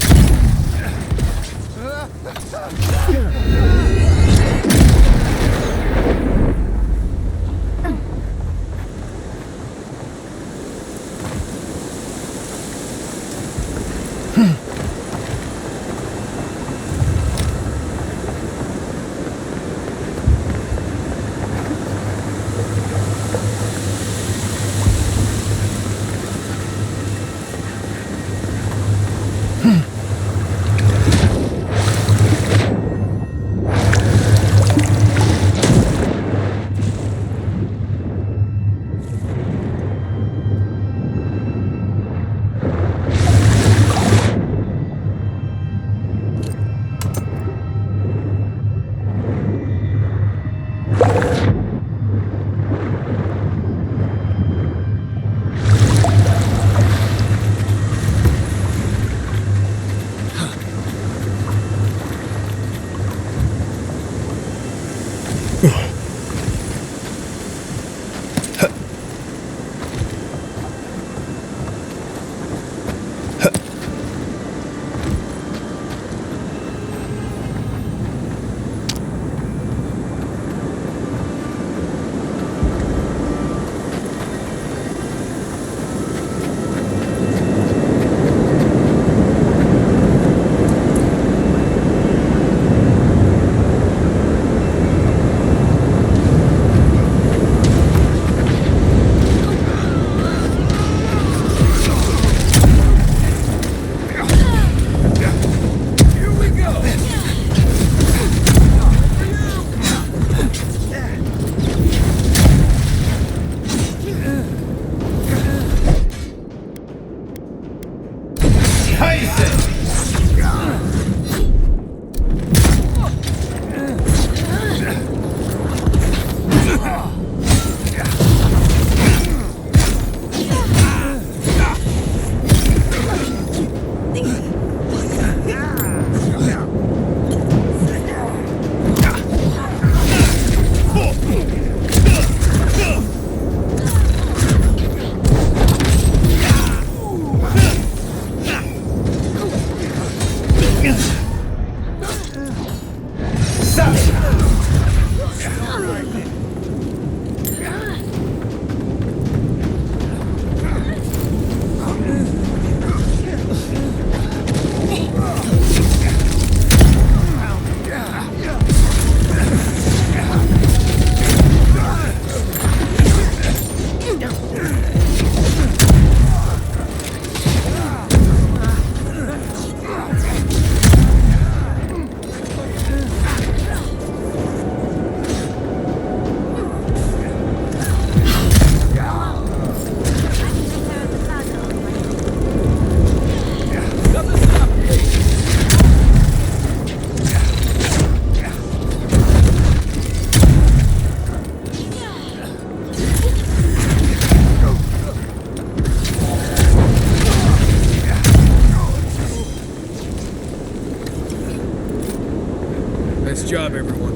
Nice job, everyone.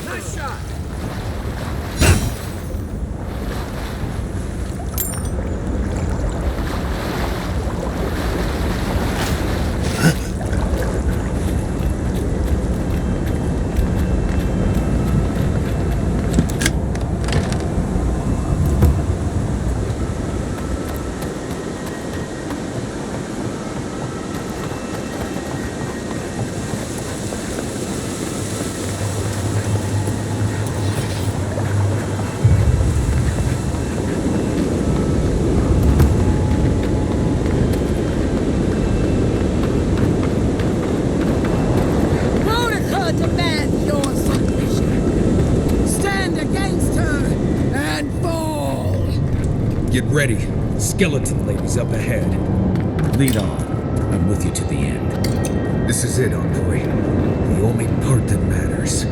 Nice shot. Get ready. Skeleton lady's up ahead. Lead on. I'm with you to the end. This is it, Envoy. The only part that matters.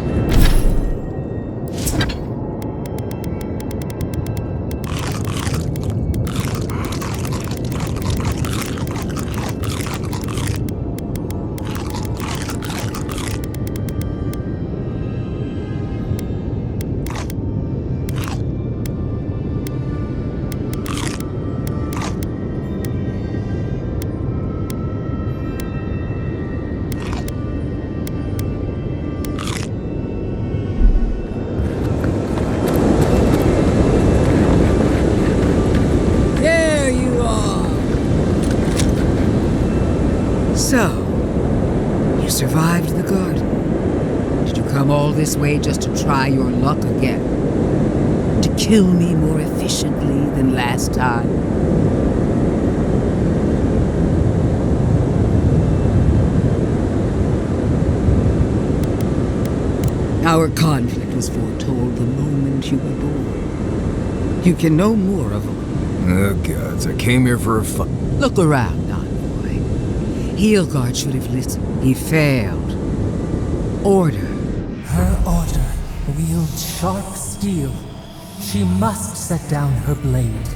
So, you survived the garden. Did you come all this way just to try your luck again? To kill me more efficiently than last time? Our conflict was foretold the moment you were born. You can know more of them. Oh gods, I came here for a fight. Look around, Envoy. Heelguard should have listened. He failed. Order. Her order wields sharp steel. She must set down her blade.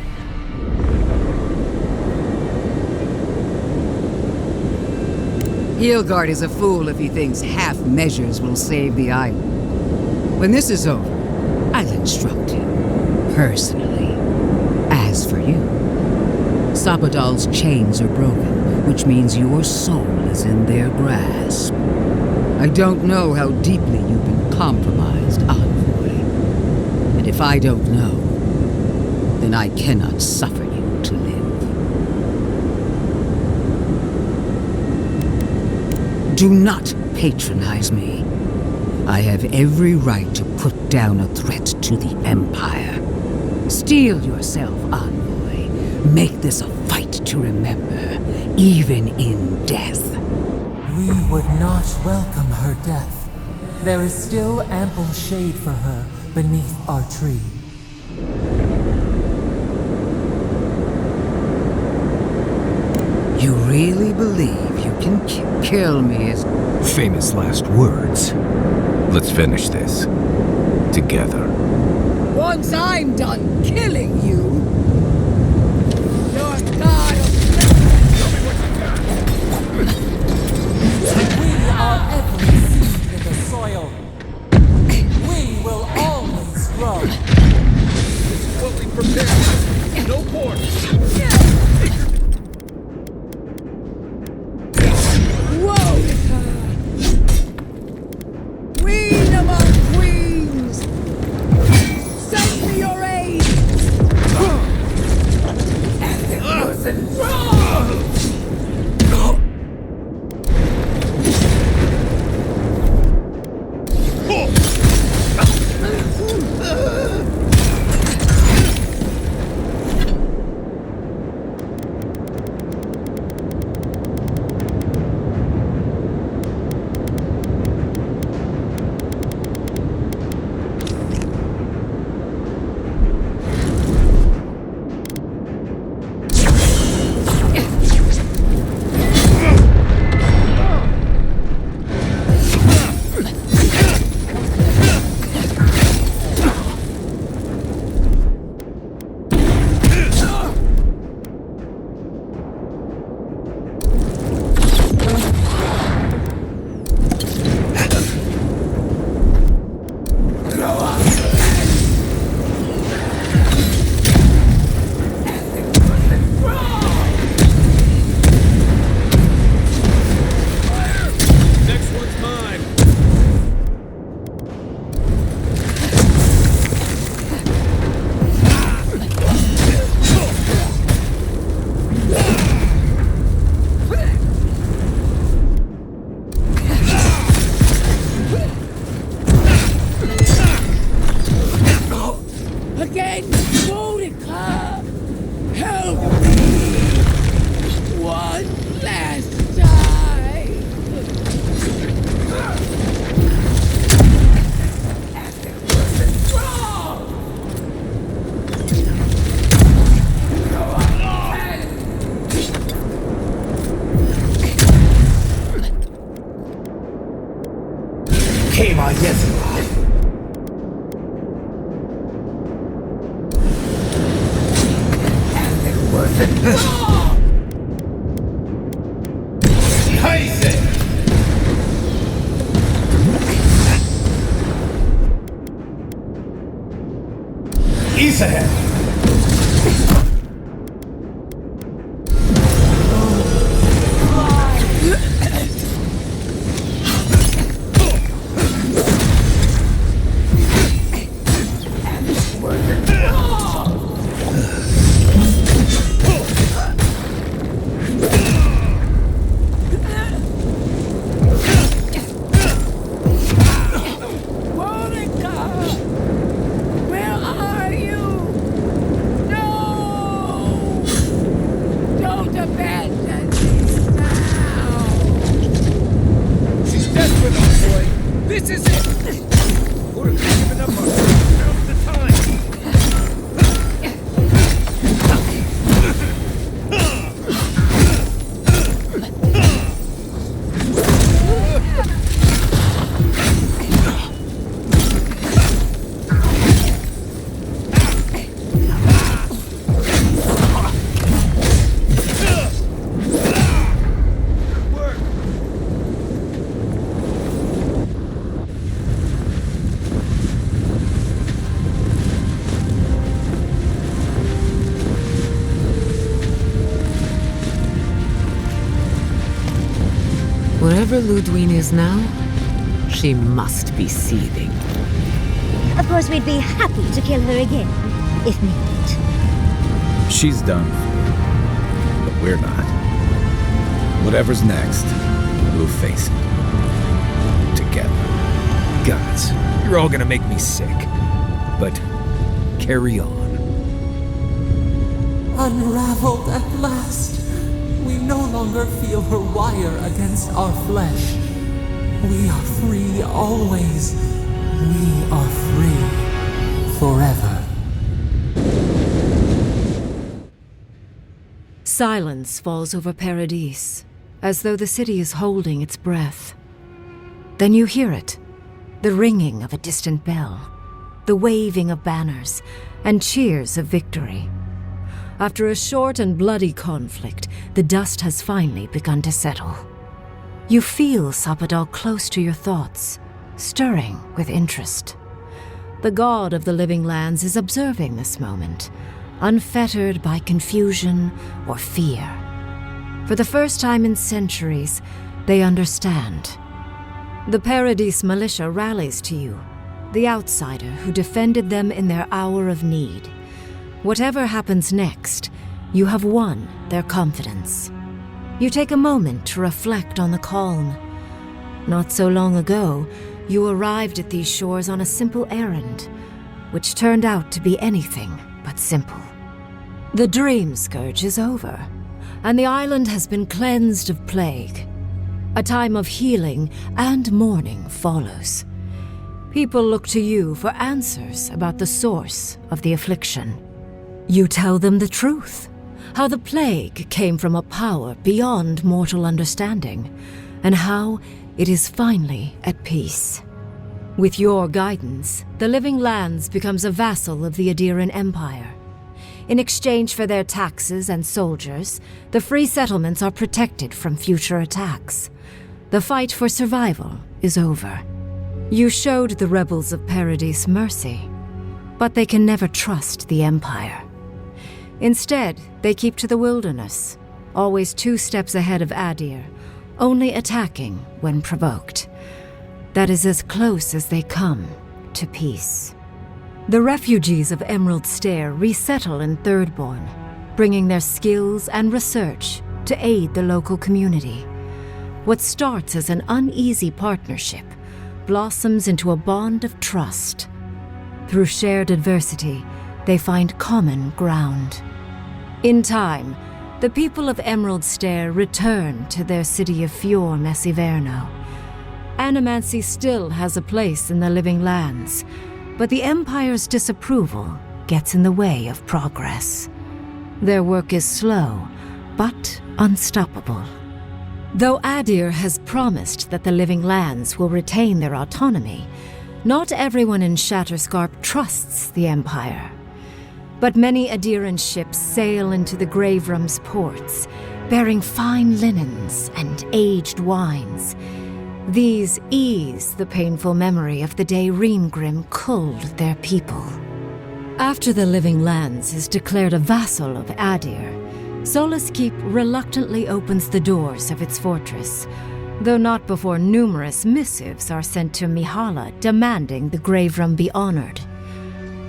Heelguard is a fool if he thinks half measures will save the island. When this is over, I'll instruct him, personally. As for you, Sapodal's chains are broken, which means your soul is in their grasp. I don't know how deeply you've been compromised, Envoy. And if I don't know, then I cannot suffer you to live. Do not patronize me. I have every right to put down a threat to the Empire. Steel yourself, Envoy. Make this a fight to remember, even in death. We would not welcome her death. There is still ample shade for her beneath our tree. You really believe you can kill me as... Famous last words. Let's finish this. Together. Once I'm done killing you, your god of... We are every seed in the soil. We will always grow. Fully prepared. No port. Queen among queens! Send me your aid! Kema Yezra. Israel! This is it! Would have given up on now's the time! Wherever Ludwine is now, she must be seething. Of course, we'd be happy to kill her again, if needed. She's done. But we're not. Whatever's next, we'll face it. Together. Guys, you're all gonna make me sick. But carry on. Unraveled at last. We no longer feel her wire against our flesh. We are free always. We are free forever. Silence falls over Paradise, as though the city is holding its breath. Then you hear it, the ringing of a distant bell, the waving of banners, and cheers of victory. After a short and bloody conflict, the dust has finally begun to settle. You feel Sapadal close to your thoughts, stirring with interest. The god of the living lands is observing this moment, unfettered by confusion or fear. For the first time in centuries, they understand. The Paradise militia rallies to you, the outsider who defended them in their hour of need. Whatever happens next, you have won their confidence. You take a moment to reflect on the calm. Not so long ago, you arrived at these shores on a simple errand, which turned out to be anything but simple. The Dream Scourge is over, and the island has been cleansed of plague. A time of healing and mourning follows. People look to you for answers about the source of the affliction. You tell them the truth, how the plague came from a power beyond mortal understanding, and how it is finally at peace. With your guidance, the Living Lands becomes a vassal of the Adiran Empire. In exchange for their taxes and soldiers, the free settlements are protected from future attacks. The fight for survival is over. You showed the rebels of Paradise mercy, but they can never trust the Empire. Instead, they keep to the wilderness, always 2 steps ahead of Adir, only attacking when provoked. That is as close as they come to peace. The refugees of Emerald Stair resettle in Thirdborn, bringing their skills and research to aid the local community. What starts as an uneasy partnership blossoms into a bond of trust. Through shared adversity, they find common ground. In time, the people of Emerald Stair return to their city of Fior Messiverno. Animancy still has a place in the Living Lands, but the Empire's disapproval gets in the way of progress. Their work is slow, but unstoppable. Though Adir has promised that the Living Lands will retain their autonomy, not everyone in Shatterscarp trusts the Empire. But many Adiran ships sail into the Graveroom's ports, bearing fine linens and aged wines. These ease the painful memory of the day Reamgrim culled their people. After the Living Lands is declared a vassal of Adir, Solace Keep reluctantly opens the doors of its fortress, though not before numerous missives are sent to Mihala demanding the Graveroom be honored.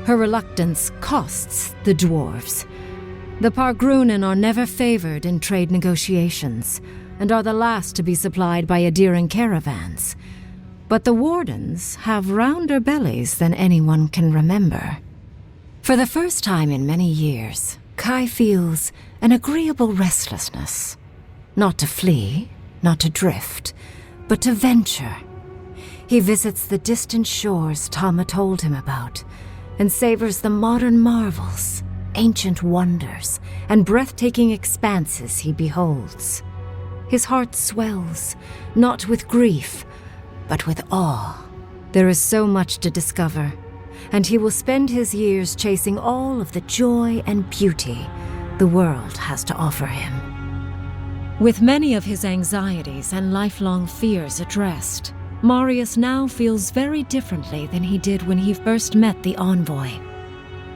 Her reluctance costs the dwarves. The Pargrunen are never favored in trade negotiations, and are the last to be supplied by Adiran caravans. But the Wardens have rounder bellies than anyone can remember. For the first time in many years, Kai feels an agreeable restlessness. Not to flee, not to drift, but to venture. He visits the distant shores Tama told him about, and savors the modern marvels, ancient wonders, and breathtaking expanses he beholds. His heart swells, not with grief, but with awe. There is so much to discover, and he will spend his years chasing all of the joy and beauty the world has to offer him. With many of his anxieties and lifelong fears addressed, Marius now feels very differently than he did when he first met the envoy.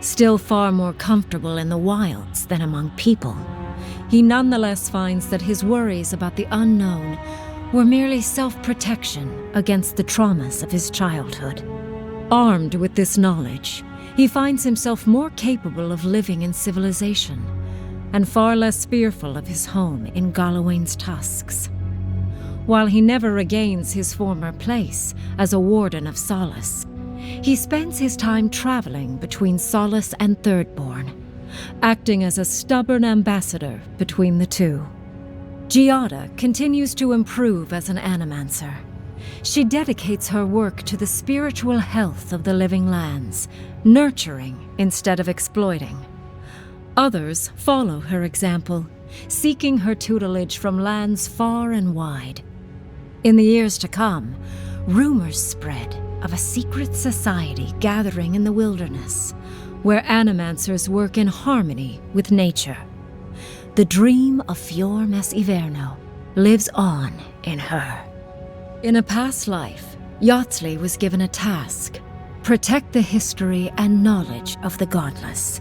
Still far more comfortable in the wilds than among people, he nonetheless finds that his worries about the unknown were merely self-protection against the traumas of his childhood. Armed with this knowledge, he finds himself more capable of living in civilization, and far less fearful of his home in Galawain's tusks. While he never regains his former place as a Warden of Solace, he spends his time traveling between Solace and Thirdborn, acting as a stubborn ambassador between the two. Giada continues to improve as an animancer. She dedicates her work to the spiritual health of the Living Lands, nurturing instead of exploiting. Others follow her example, seeking her tutelage from lands far and wide. In the years to come, rumors spread of a secret society gathering in the wilderness, where animancers work in harmony with nature. The dream of Fior Mes Iverno lives on in her. In a past life, Yatsley was given a task: protect the history and knowledge of the godless.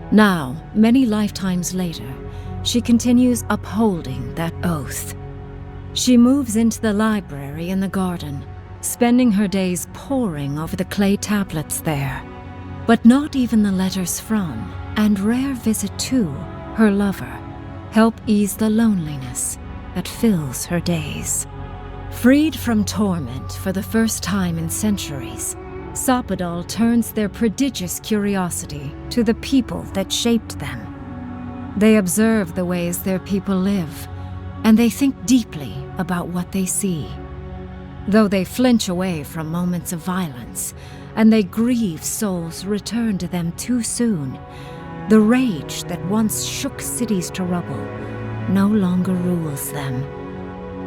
Now, many lifetimes later, she continues upholding that oath. She moves into the library in the garden, spending her days poring over the clay tablets there. But not even the letters from, and rare visit to, her lover help ease the loneliness that fills her days. Freed from torment for the first time in centuries, Sapadal turns their prodigious curiosity to the people that shaped them. They observe the ways their people live, and they think deeply about what they see. Though they flinch away from moments of violence, and they grieve souls returned to them too soon, the rage that once shook cities to rubble no longer rules them.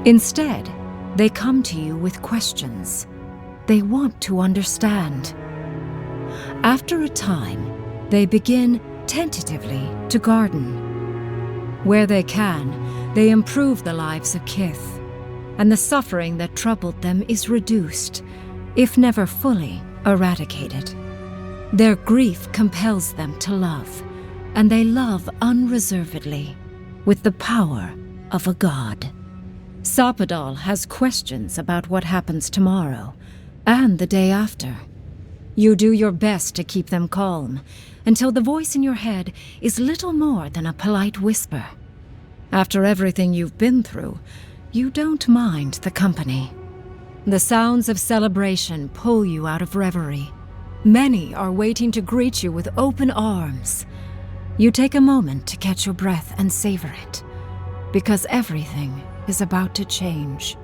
Instead, they come to you with questions. They want to understand. After a time, they begin tentatively to garden. Where they can, they improve the lives of Kith, and the suffering that troubled them is reduced, if never fully eradicated. Their grief compels them to love, and they love unreservedly, with the power of a god. Sapadal has questions about what happens tomorrow, and the day after. You do your best to keep them calm, until the voice in your head is little more than a polite whisper. After everything you've been through, you don't mind the company. The sounds of celebration pull you out of reverie. Many are waiting to greet you with open arms. You take a moment to catch your breath and savor it, because everything is about to change.